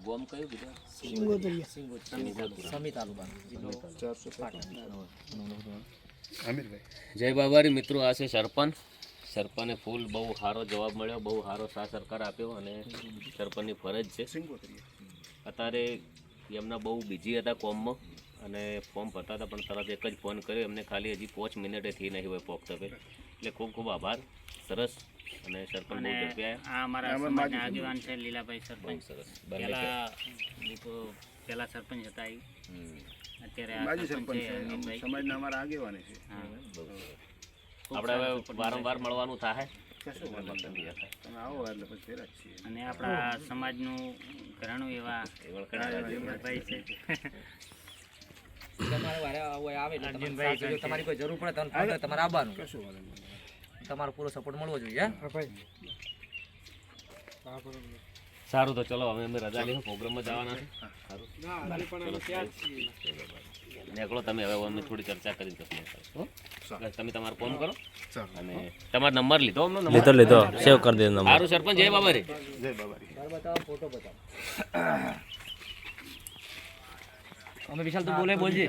ગોમ કયું કીધું? સમી તાલુકા જય બાબારી મિત્રો, આ છે સરપંચને ફૂલ બહુ સારો જવાબ મળ્યો, બહુ સારો સાથ સરકાર આપ્યો અને સરપંચની ફરજ છે. અત્યારે એમના બહુ બિઝી હતા કોમમાં અને ફોર્મ ભરતા હતા, પણ તરત એક જ ફોન કર્યો એમને, ખાલી હજી 5 મિનિટે થઈ નહીં હોય પોકતા પે. એટલે ખૂબ ખૂબ આભાર. સરસ. અને સરપંચ બહુ ઝડપી આવ્યા. આ અમારા સમાજના આગેવાન છે લીલાભાઈ સરપંચ. સરસ. પહેલા સરપંચ હતા એ, અત્યારે માજી સરપંચ છે, સમાજના અમારા આગેવાન છે. આપણે હવે વારંવાર મળવાનું થાય. તમે આવો એટલે પછી ફેરા જ છીએ. અને આપણા સમાજનું ઘણું એવા ભાઈ છે. તમારે વારે આવે એટલે તમારી કોઈ જરૂર પડે તમારે આવવાનું, તમારો પૂરો સપોર્ટ મળવો જોઈએ. સારું, તો ચલો હવે અમે રજા લઈએ, પ્રોગ્રામમાં જવાના છે. નીકળો તમે હવે, અમે થોડી ચર્ચા કરી તમે તમારો ફોન કરો અને તમારો નંબર લીધો લીધો સેવ કરી દે નંબર. સારું સરપંચ, જય બાબા રે. જય બાબારી. બતાવો, ફોટો બતાવો. અમે વિશાલ તું બોલે બોલજે.